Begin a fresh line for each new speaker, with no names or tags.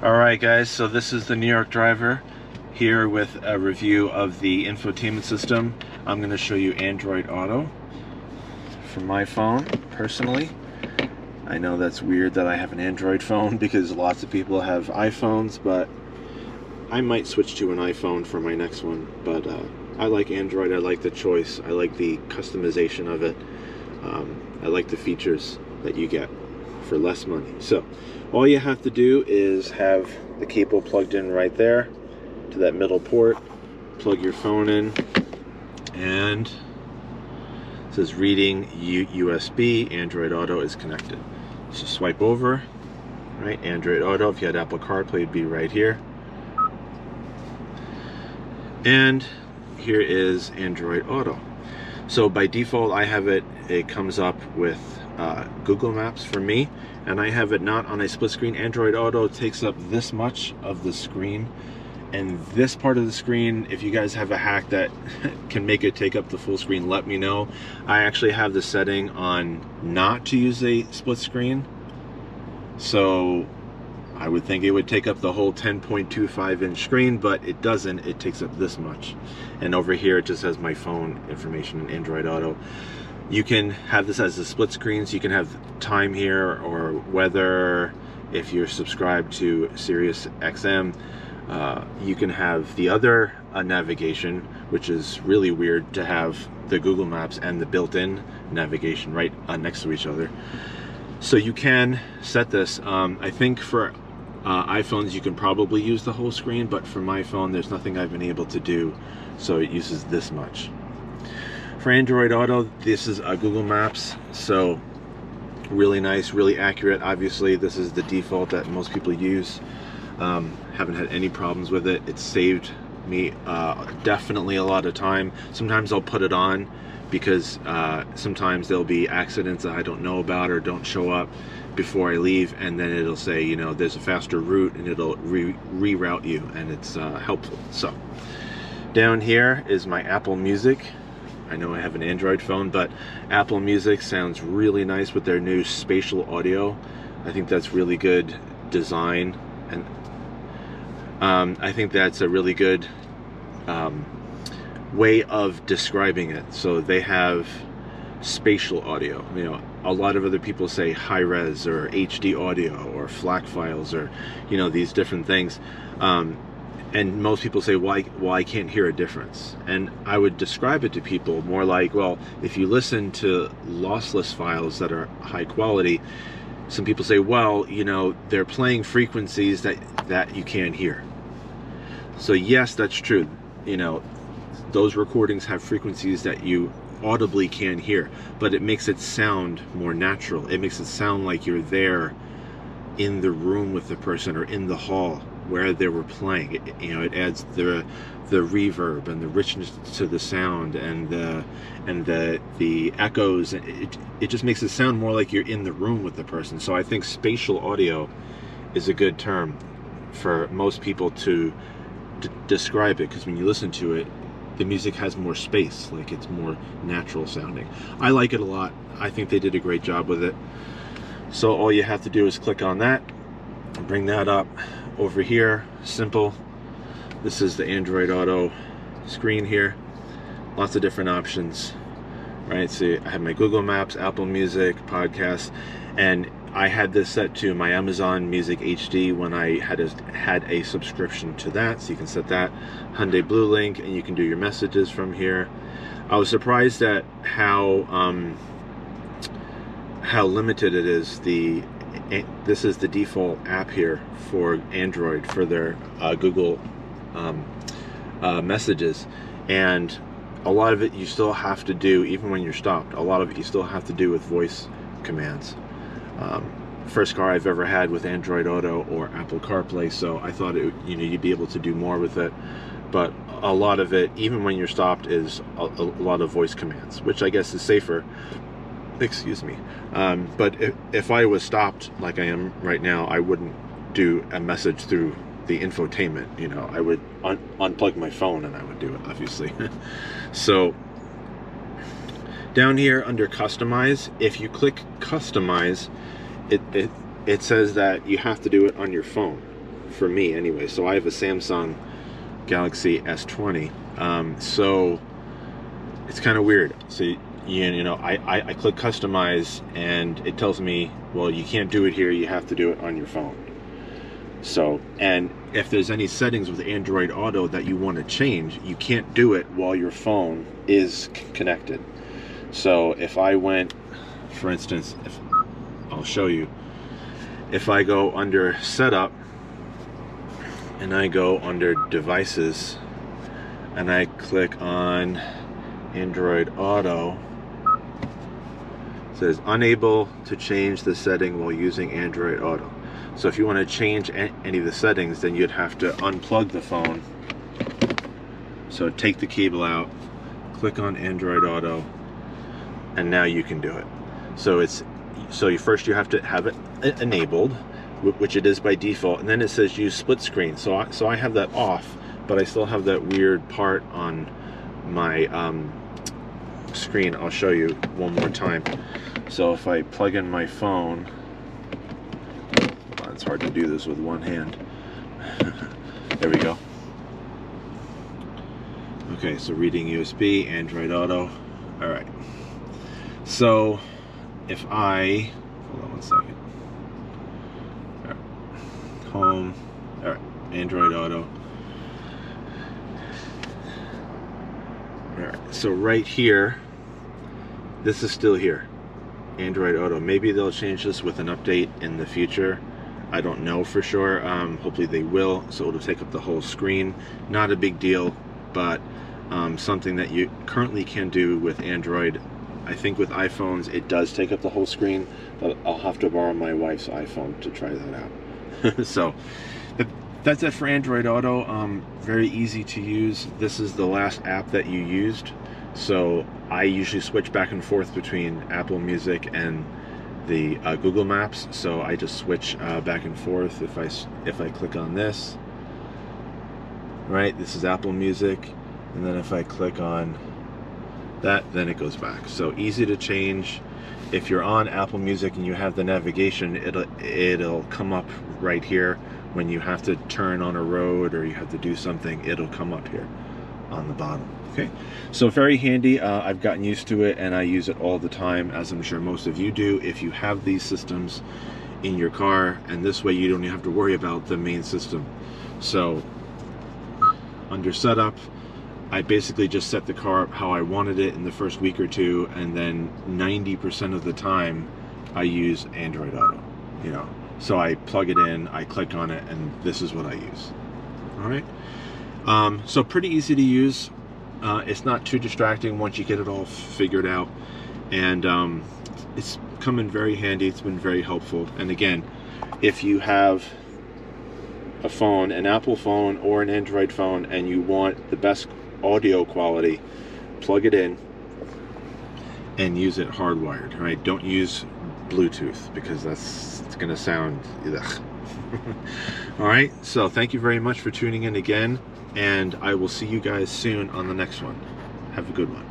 Alright guys, so this is the New York driver here with a review of the infotainment system. I'm going to show you Android Auto from my phone, personally. I know that's weird that I have an Android phone because lots of people have iPhones, but I might switch to an iPhone for my next one. But I like Android, I like the choice, I like the customization of it. I like the features that you get for less money. So all you have to do is have the cable plugged in right there to that middle port, plug your phone in, and it says reading USB, Android Auto is connected. So swipe over, right, Android Auto. If you had Apple CarPlay, it'd be right here. And here is Android Auto. So by default, I have it comes up with Google Maps for me, and I have it not on a split screen. Android Auto takes up this much of the screen, and this part of the screen, if you guys have a hack that can make it take up the full screen, let me know. I actually have the setting on not to use a split screen, so I would think it would take up the whole 10.25 inch screen, but it doesn't. It takes up this much. And over here it just has my phone information in Android Auto. You can have this as a split screen, so you can have time here or weather. If you're subscribed to Sirius XM, you can have the other navigation, which is really weird to have the Google Maps and the built-in navigation right next to each other. So you can set this. I think for iPhones you can probably use the whole screen, but for my phone there's nothing I've been able to do, so it uses this much. For Android Auto, this is Google Maps, so really nice, really accurate. Obviously this is the default that most people use. Haven't had any problems with it. It's saved me definitely a lot of time. Sometimes I'll put it on because sometimes there'll be accidents that I don't know about or don't show up before I leave, and then it'll say, you know, there's a faster route, and it'll reroute you, and it's helpful. So down here is my Apple Music. I know I have an Android phone, but Apple Music sounds really nice with their new spatial audio. I think that's really good design, and I think that's a really good way of describing it. So they have spatial audio. You know, a lot of other people say high res or HD audio or FLAC files, or, you know, these different things. And most people say, well, I can't hear a difference. And I would describe it to people more like, well, if you listen to lossless files that are high quality, some people say, well, you know, they're playing frequencies that you can't hear. So yes, that's true. You know, those recordings have frequencies that you audibly can hear, but it makes it sound more natural. It makes it sound like you're there in the room with the person or in the hall where they were playing. You know, it adds the reverb and the richness to the sound and the echoes. It just makes it sound more like you're in the room with the person. So I think spatial audio is a good term for most people to describe it, because when you listen to it, the music has more space, like it's more natural sounding. I like it a lot. I think they did a great job with it. So all you have to do is click on that, bring that up over here. Simple. This is the Android Auto screen here. Lots of different options, right? So I have my Google Maps, Apple Music, podcasts, and I had this set to my Amazon Music HD when I had a subscription to that, so you can set that. Hyundai Blue Link, and you can do your messages from here. I was surprised at how limited it is. This is the default app here for Android for their Google messages, and a lot of it you still have to do, even when you're stopped. A lot of it you still have to do with voice commands. First car I've ever had with Android Auto or Apple CarPlay, so I thought you'd be able to do more with it. But a lot of it, even when you're stopped, is a lot of voice commands, which I guess is safer. Excuse me. But if I was stopped like I am right now, I wouldn't do a message through the infotainment. You know, I would unplug my phone and I would do it, obviously. So down here under customize, if you click customize, it says that you have to do it on your phone for me anyway. So I have a Samsung Galaxy S20. So it's kind of weird. So you know, I click customize and it tells me, well, you can't do it here, you have to do it on your phone. So, and if there's any settings with Android Auto that you want to change, you can't do it while your phone is connected. So if I went, for instance, I'll show you, if I go under setup and I go under devices and I click on Android Auto, it says unable to change the setting while using Android Auto. So if you want to change any of the settings, then you'd have to unplug the phone. So take the cable out, click on Android Auto, and now you can do it. So first you have to have it enabled, which it is by default, and then it says use split screen. So I have that off, but I still have that weird part on my screen. I'll show you one more time. So if I plug in my phone, it's hard to do this with one hand. There we go. Okay, so reading USB, Android Auto. All right. So if I, hold on one second. All right. Home. All right. Android Auto. All right. So right here, this is still here. Android Auto. Maybe they'll change this with an update in the future. I don't know for sure. Hopefully they will, so it'll take up the whole screen. Not a big deal, but something that you currently can do with Android. I think with iPhones it does take up the whole screen, but I'll have to borrow my wife's iPhone to try that out. So that's it for Android Auto. Very easy to use. This is the last app that you used, so I usually switch back and forth between Apple Music and the Google Maps, so I just switch back and forth. If I click on this, right, this is Apple Music, and then if I click on that, then it goes back. So easy to change. If you're on Apple Music and you have the navigation, it'll come up right here. When you have to turn on a road or you have to do something, it'll come up here on the bottom. Okay, so very handy. I've gotten used to it and I use it all the time, as I'm sure most of you do if you have these systems in your car, and this way you don't even have to worry about the main system. So under setup, I basically just set the car up how I wanted it in the first week or two, and then 90% of the time I use Android Auto, you know. So I plug it in, I click on it, and this is what I use. All right, so pretty easy to use. It's not too distracting once you get it all figured out, and it's come in very handy. It's been very helpful. And again, if you have a phone, an Apple phone or an Android phone, and you want the best audio quality, plug it in and use it hardwired. Right? Don't use Bluetooth, because it's going to sound ugh. All right, so thank you very much for tuning in again, and I will see you guys soon on the next one. Have a good one.